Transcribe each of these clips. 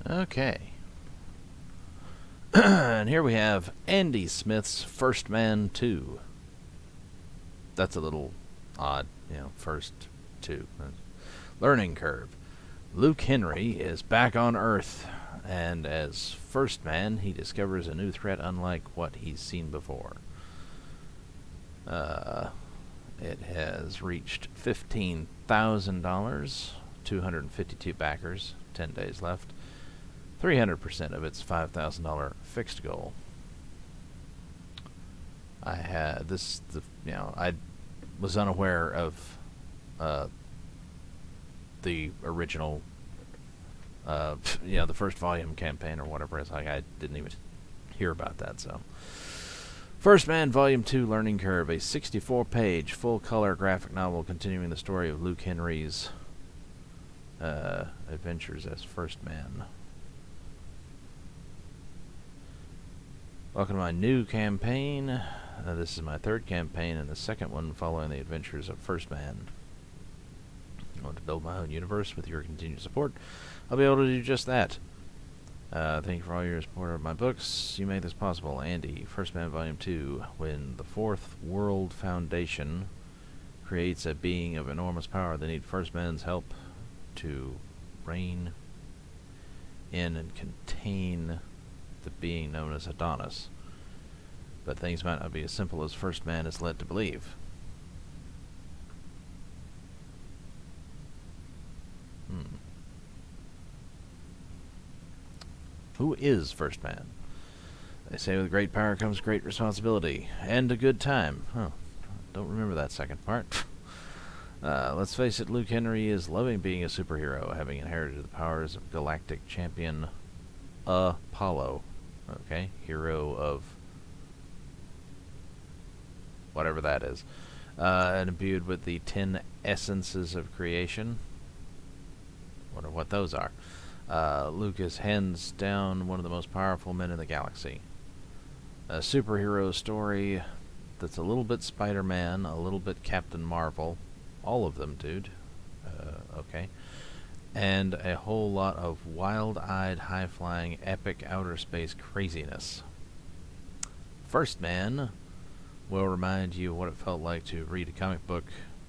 Okay. And here we have Andy Smith's 1stMAN 2. That's a little odd, first 2. Learning curve. Luke Henry is back on Earth, and as 1stMAN, he discovers a new threat unlike what he's seen before. It has reached $15,000, 252 backers, 10 days left. 300% of its $5,000 fixed goal. I was unaware of the original, the first volume campaign or whatever. It's like I didn't even hear about that. So, 1stMAN Volume 2 Learning Curve, a 64-page full-color graphic novel continuing the story of Luke Henry's adventures as 1stMAN. Welcome to my new campaign. This is my third campaign and the second one following the adventures of 1stMAN. I want to build my own universe with your continued support. I'll be able to do just that. Thank you for all your support of my books. You made this possible. Andy, 1stMAN Volume 2. When the Fourth World Foundation creates a being of enormous power, they need 1stMAN's help to rein in and contain the being known as Adonis. But things might not be as simple as 1stMAN is led to believe. Who is 1stMAN? They say with great power comes great responsibility. And a good time. Huh. Don't remember that second part. Let's face it, Luke Henry is loving being a superhero, having inherited the powers of galactic champion Apollo. Okay, hero of whatever that is. And imbued with the 10 essences of creation. Wonder what those are. Luke is hands down one of the most powerful men in the galaxy. A superhero story that's a little bit Spider-Man, a little bit Captain Marvel. All of them, dude. Okay. And a whole lot of wild-eyed, high-flying, epic outer space craziness. 1stMAN will remind you of what it felt like to read a comic book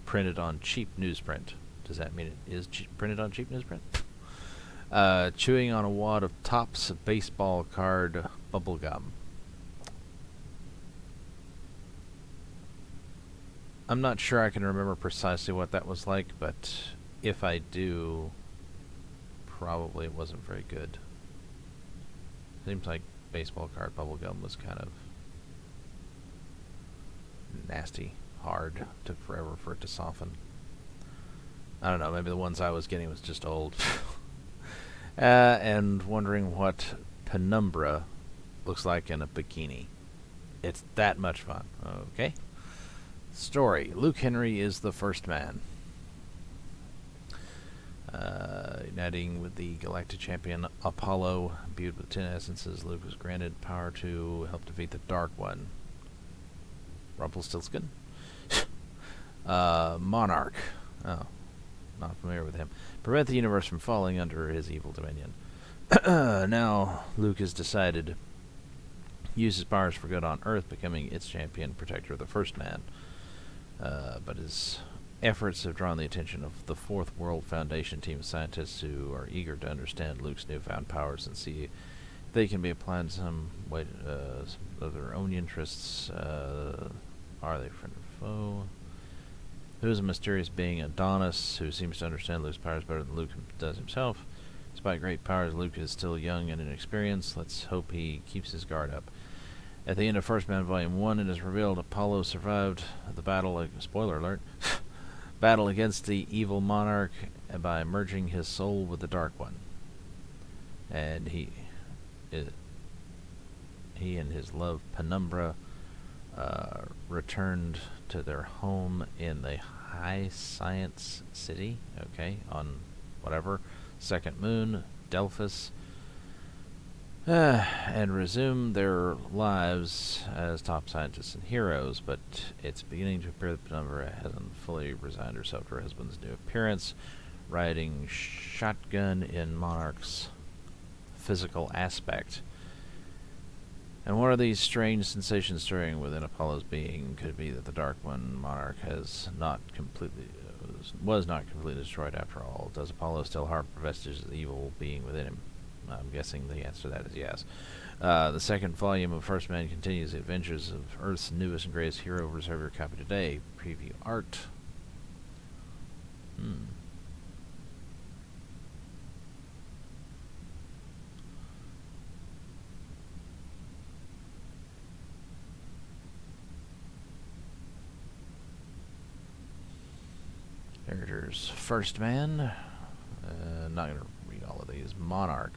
printed on cheap newsprint. Does that mean it is printed on cheap newsprint? Chewing on a wad of Topps baseball card bubblegum. I'm not sure I can remember precisely what that was like, but if I do, probably it wasn't very good. Seems like baseball card bubblegum was kind of nasty, hard. Took forever for it to soften. I don't know, maybe the ones I was getting was just old. And wondering what penumbra looks like in a bikini. It's that much fun. Okay. Story. Luke Henry is the 1stMAN. Uniting with the galactic champion Apollo, imbued with 10 essences, Luke was granted power to help defeat the Dark One. Rumpelstiltskin? Monarch. Oh, not familiar with him. Prevent the universe from falling under his evil dominion. Now, Luke has decided use his powers for good on Earth, becoming its champion, protector of the 1stMAN. But his efforts have drawn the attention of the Fourth World Foundation team of scientists who are eager to understand Luke's newfound powers and see if they can be applied in some way of their own interests. Are they friend or foe? Who is a mysterious being, Adonis, who seems to understand Luke's powers better than Luke does himself? Despite great powers, Luke is still young and inexperienced. Let's hope he keeps his guard up. At the end of 1stMAN Volume 1, it is revealed Apollo survived the battle, spoiler alert, battle against the evil monarch by merging his soul with the Dark One. And he and his love Penumbra returned to their home in the High Science City, okay, on whatever, second moon, Delphus, and resumed their lives as top scientists and heroes, but it's beginning to appear that Penumbra hasn't fully resigned herself to her husband's new appearance, riding shotgun in Monarch's physical aspect. And what are these strange sensations stirring within Apollo's being? Could it be that the Dark One monarch was not completely destroyed after all? Does Apollo still harbor vestiges of the evil being within him? I'm guessing the answer to that is yes. The second volume of 1stMAN continues the adventures of Earth's newest and greatest hero. Reserve your copy today. Preview art. Editors. 1stMAN. Not going to read all of these. Monarch.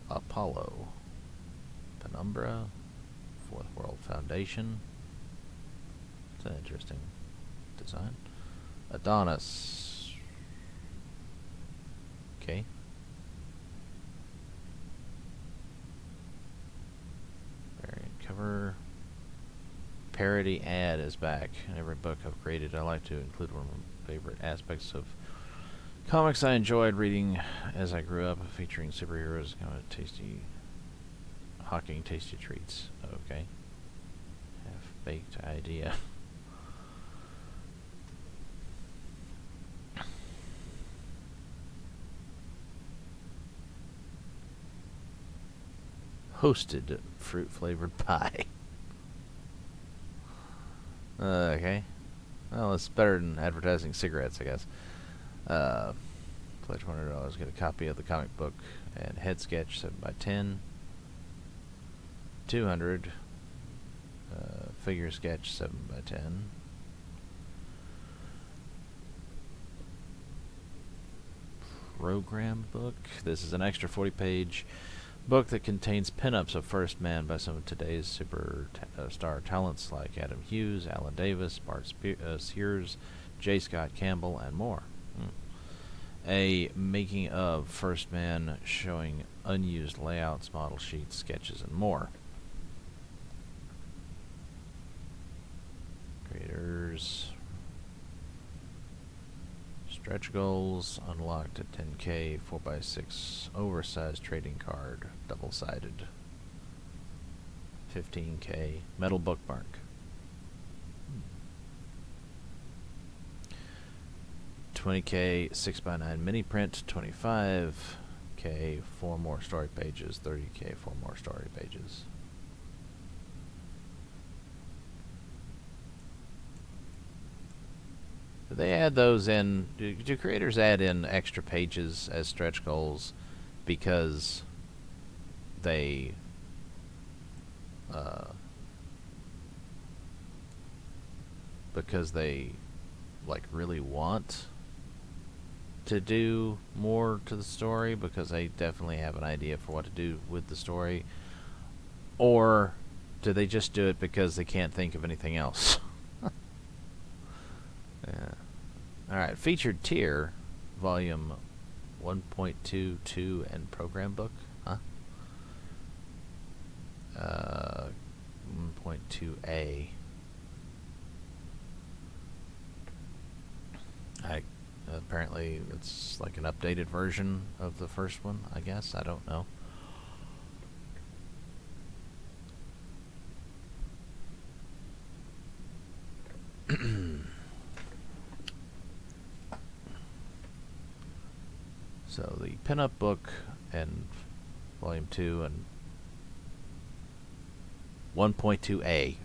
Apollo. Penumbra. Fourth World Foundation. It's an interesting design. Adonis. Okay. Variant cover. Parody ad is back. In every book I've created, I like to include one of my favorite aspects of comics I enjoyed reading as I grew up, featuring superheroes, kind of tasty, hawking tasty treats. Okay. Half-baked idea. Hosted fruit-flavored pie. Okay. Well, it's better than advertising cigarettes, I guess. Pledge $100, get a copy of the comic book and head sketch 7x10. 200. Figure sketch 7x10. Program book. This is an extra 40-page book that contains pinups of 1stMAN by some of today's star talents like Adam Hughes, Alan Davis, Bart Sears, J. Scott Campbell, and more. A making of 1stMAN showing unused layouts, model sheets, sketches, and more. Creators. Stretch goals unlocked at 10K, 4x6 oversized trading card, double-sided. 15K metal bookmark. 20K 6x9 mini print, 25K 4 more story pages, 30K 4 more story pages. Do they add those in? Do creators add in extra pages as stretch goals because they like really want to do more to the story, because they definitely have an idea for what to do with the story, or do they just do it because they can't think of anything else? Yeah. Alright, featured tier, volume 1.22 and program book. Huh? 1.2a. Apparently it's like an updated version of the first one, I guess. I don't know. So the pinup book and volume 2 and 1.2a.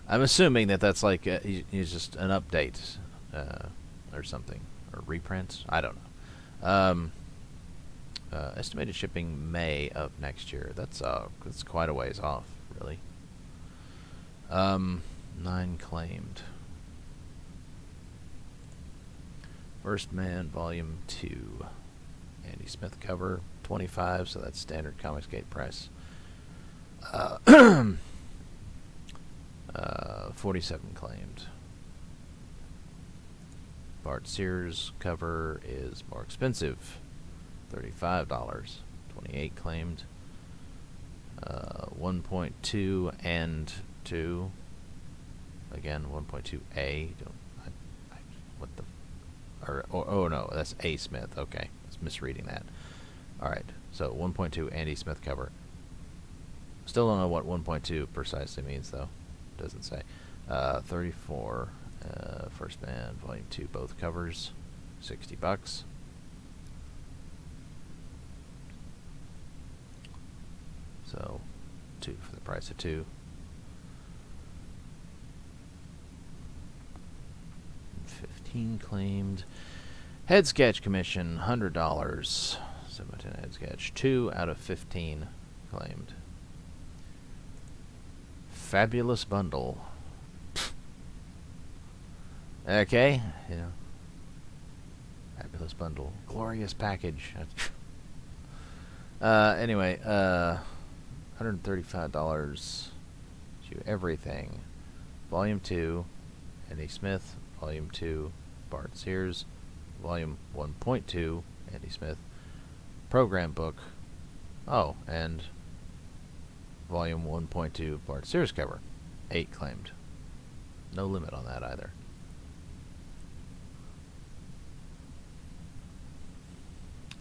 I'm assuming that that's like it's just an update or something, or reprint. I don't know. Estimated shipping May of next year. That's quite a ways off, really. 9 claimed. 1stMAN Volume 2. Andy Smith cover, 25, so that's standard ComicsGate price. 47 claimed. Bart Sears cover is more expensive, $35. 28 claimed. 1.2 and 2. Again, 1.2A. What the... Or oh no, that's A. Smith. Okay, I was misreading that. All right, so 1.2 Andy Smith cover. Still don't know what 1.2 precisely means though. Doesn't say. 34 First Man Volume 2 both covers, $60. So 2 for the price of 2. 15 claimed. Head sketch commission, $100. 17 head sketch. 2 out of 15 claimed. Fabulous bundle. Okay, you know. Fabulous bundle. Glorious package. Anyway, $135 to everything. Volume 2, Andy Smith. Volume 2, Bart Sears. Volume 1.2, Andy Smith. Program book. Oh, and Volume 1.2, Bart Sears cover. 8 claimed. No limit on that either.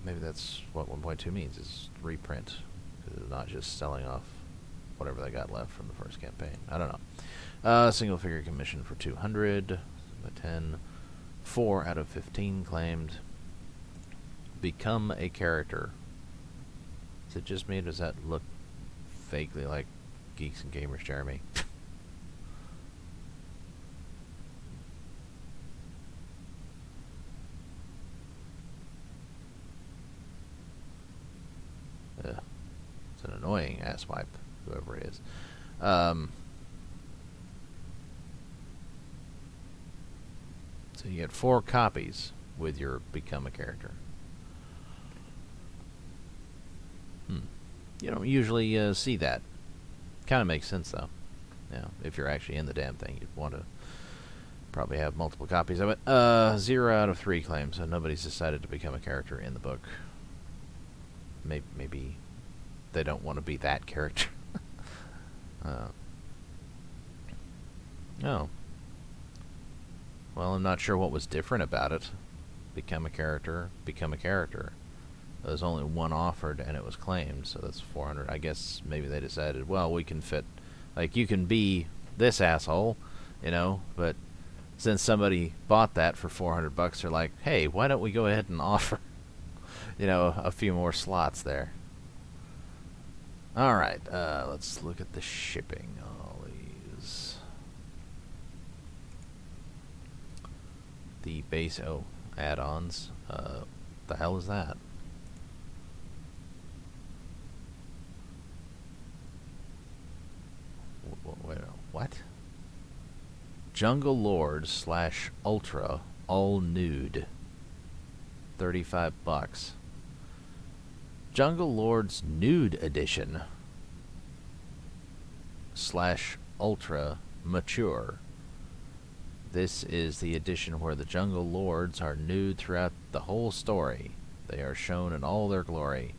Maybe that's what 1.2 means, is reprint. It's not just selling off whatever they got left from the first campaign. I don't know. Single figure commission for 200. 10. 4 out of 15 claimed. Become a character. Is it just me? Does that look vaguely like Geeks and Gamers Jeremy? It's an annoying asswipe, whoever it is. So you get 4 copies with your Become a Character. You don't usually see that. Kind of makes sense, though. You know, if you're actually in the damn thing, you'd want to probably have multiple copies of it. 0 out of 3 claims, so nobody's decided to become a character in the book. Maybe they don't want to be that character. Oh. Well, I'm not sure what was different about it. Become a character. There's only one offered, and it was claimed, so that's 400. I guess maybe they decided, well, we can fit, like, you can be this asshole, you know, but since somebody bought that for $400, they're like, hey, why don't we go ahead and offer, you know, a few more slots there. All right, let's look at the shipping. All these. The base, add-ons. The hell is that? Wait, what? Jungle Lord / Ultra all nude. $35. Jungle Lord's Nude Edition / Ultra Mature. This is the edition where the Jungle Lords are nude throughout the whole story. They are shown in all their glory.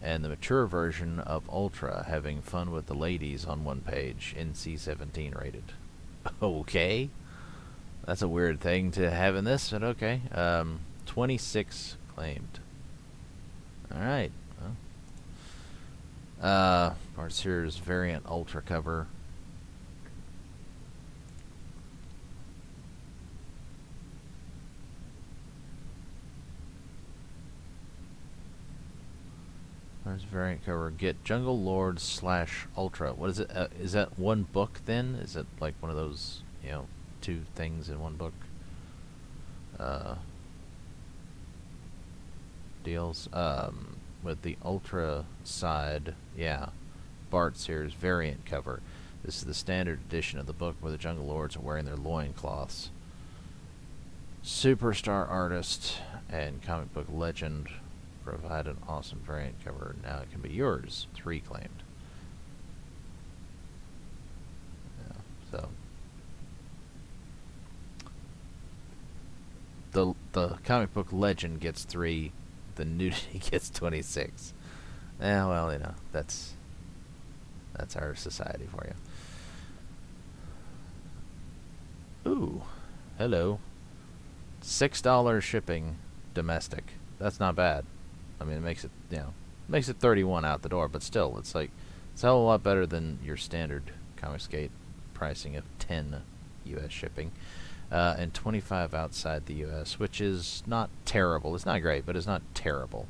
And the mature version of Ultra, having fun with the ladies on one page, NC-17 rated. Okay. That's a weird thing to have in this, but okay. 26 claimed. Alright. Well. Bart Sears variant Ultra cover. There's variant cover. Get Jungle Lord / Ultra. What is it? Is that one book then? Is it like one of those, you know, 2 things in one book? Deals. With the Ultra side, yeah. Bart Sears variant cover. This is the standard edition of the book where the Jungle Lords are wearing their loincloths. Superstar artist and comic book legend provide an awesome variant cover. Now it can be yours. 3 claimed. Yeah, so the comic book legend gets 3, the nudity gets 26. Yeah, well, you know, that's our society for you. Ooh, hello. $6 shipping domestic. That's not bad. I mean, it makes it, makes it 31 out the door, but still, it's like, it's a hell of a lot better than your standard ComicsGate pricing of 10 U.S. shipping, and 25 outside the U.S., which is not terrible. It's not great, but it's not terrible.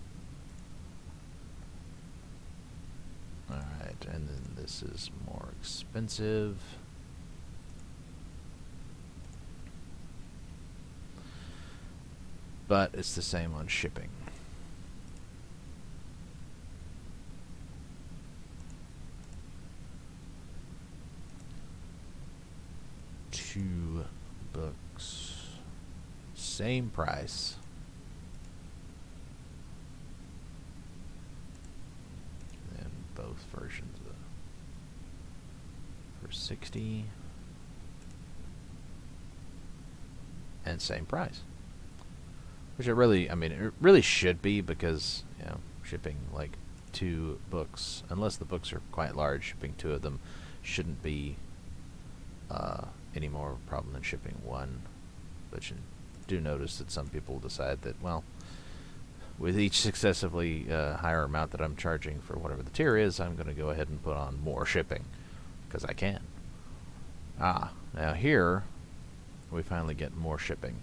Alright, and then this is more expensive. But it's the same on shipping. Two books, same price. And both versions for 60 and same price. Which it really, I mean, it really should be, because, shipping like 2 books, unless the books are quite large, shipping 2 of them shouldn't be any more of a problem than shipping 1. But you do notice that some people decide that, well, with each successively higher amount that I'm charging for whatever the tier is, I'm going to go ahead and put on more shipping, because I can. Now here, we finally get more shipping.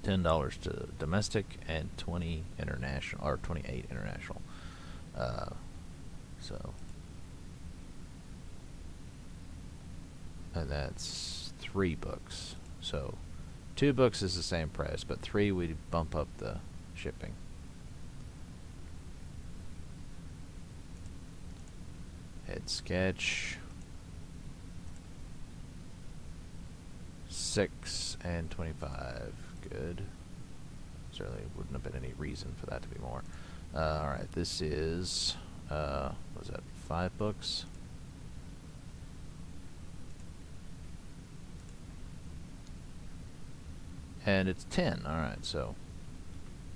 $10 to domestic and 20 international, or 28 international. And that's 3 books. So 2 books is the same price, but 3 we bump up the shipping. Head sketch 6 and 25. Good. Certainly wouldn't have been any reason for that to be more. Alright, this is, what was that, 5 books? And it's 10. Alright, so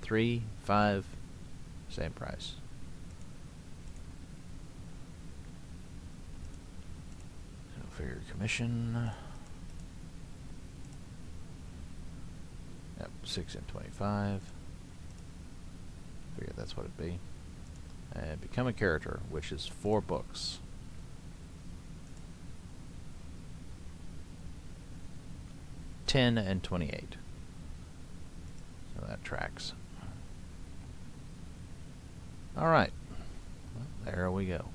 3, 5, same price. So figure commission. Yep, 6 and 25. Figure that's what it'd be. And become a character, which is 4 books. $10 and $28. So that tracks. Alright. Well, there we go.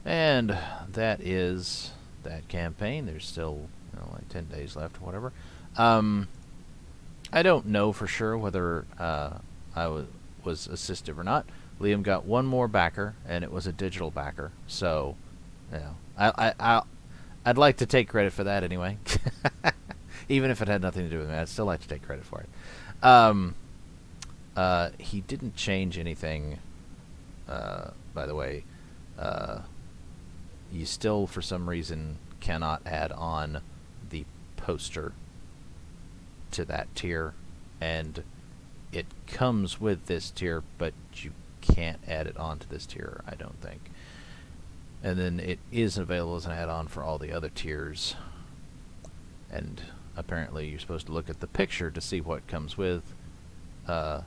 And that is that campaign. There's still, like 10 days left or whatever. I don't know for sure whether I was assistive or not. Liam got 1 more backer, and it was a digital backer. So, I'd like to take credit for that anyway. Even if it had nothing to do with me, I'd still like to take credit for it. He didn't change anything, by the way. You still, for some reason, cannot add on the poster to that tier, and it comes with this tier, but you can't add it onto this tier, I don't think. And then it is available as an add-on for all the other tiers, and apparently you're supposed to look at the picture to see what comes with. There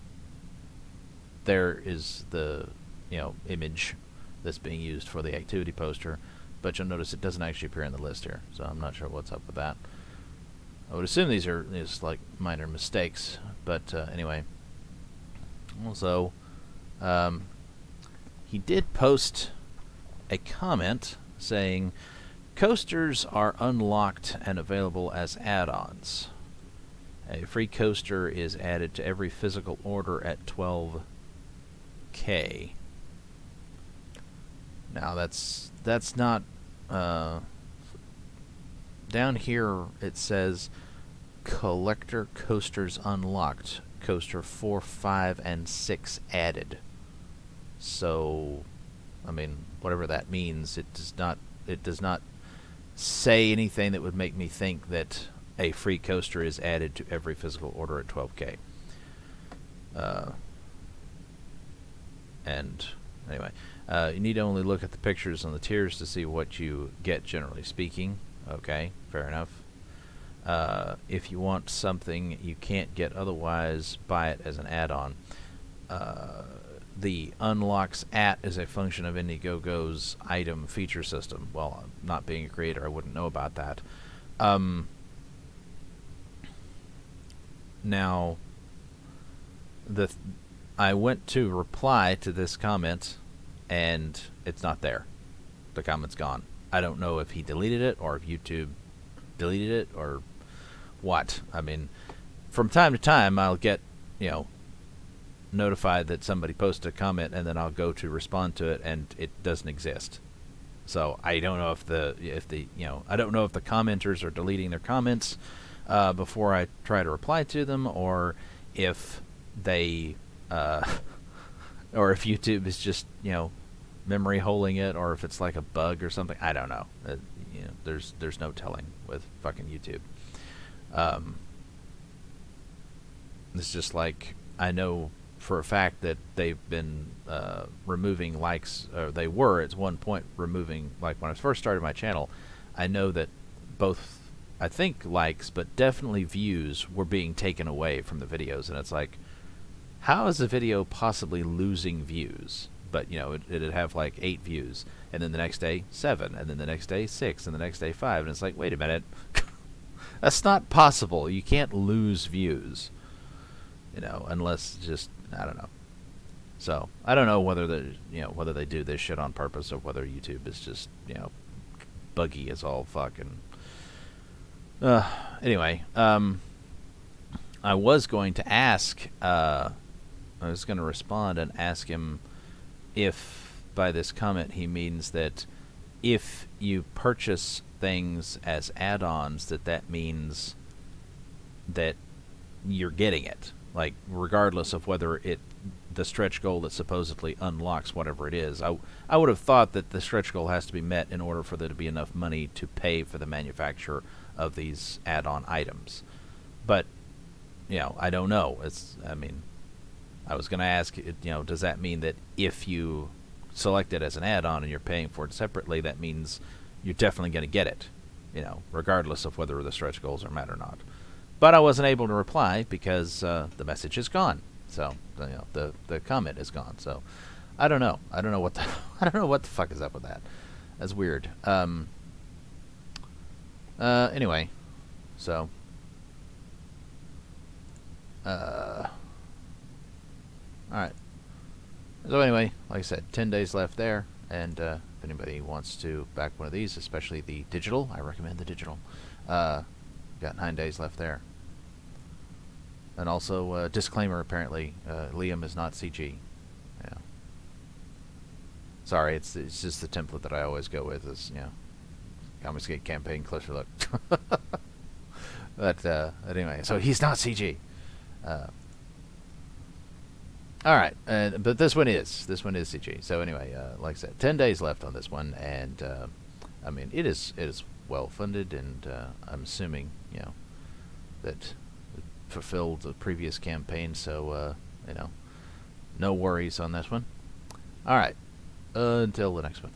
is the image that's being used for the activity poster, but you'll notice it doesn't actually appear in the list here, so I'm not sure what's up with that. I would assume these are just like minor mistakes, but anyway. Also, he did post a comment saying coasters are unlocked and available as add-ons. A free coaster is added to every physical order at 12K. Now that's not down here it says collector coasters unlocked, coaster 4, 5, and 6 added. So, I mean, whatever that means, it does not say anything that would make me think that a free coaster is added to every physical order at 12K. And anyway, you need to only look at the pictures on the tiers to see what you get, generally speaking. Okay, fair enough. if you want something you can't get otherwise, buy it as an add-on. The unlocks at is a function of Indiegogo's item feature system. Well, not being a creator, I wouldn't know about that. Now, I went to reply to this comment, and it's not there. The comment's gone. I don't know if he deleted it, or if YouTube deleted it, or what. I mean, from time to time, I'll get, notified that somebody posted a comment, and then I'll go to respond to it, and it doesn't exist. So I don't know if I don't know if the commenters are deleting their comments before I try to reply to them, or if they or if YouTube is just memory holing it, or if it's like a bug or something. I don't know. There's no telling with fucking YouTube. It's just like, I know for a fact that they've been removing likes, or they were at one point removing, like when I first started my channel, I know that both, I think, likes, but definitely views were being taken away from the videos, and it's like, how is a video possibly losing views? But it'd have like 8 views, and then the next day 7, and then the next day 6, and the next day 5, and it's like, wait a minute, that's not possible. You can't lose views, unless just, I don't know. So I don't know whether whether they do this shit on purpose, or whether YouTube is just buggy as all fucking. Anyway, I was going to ask. I was going to respond and ask him if by this comment he means that if you purchase things as add-ons, that means that you're getting it, like regardless of whether the stretch goal that supposedly unlocks whatever it is. I would have thought that the stretch goal has to be met in order for there to be enough money to pay for the manufacture of these add-on items. But I don't know. I was going to ask, does that mean that if you select it as an add-on and you're paying for it separately, that means you're definitely going to get it, regardless of whether the stretch goals are met or not. But I wasn't able to reply because the message is gone. So the comment is gone. So I don't know. I don't know what the fuck is up with that. That's weird. Anyway, so. Alright. So anyway, like I said, 10 days left there, and if anybody wants to back one of these, especially the digital, I recommend the digital. Got 9 days left there. And also, disclaimer, apparently, Liam is not CG. Yeah. Sorry, it's just the template that I always go with is, ComicsGate campaign, closer look. But anyway, so he's not CG. Alright, but this one is CG. So anyway, like I said, 10 days left on this one, and it is well funded, and I'm assuming that it fulfilled the previous campaign. So no worries on this one. Alright, until the next one.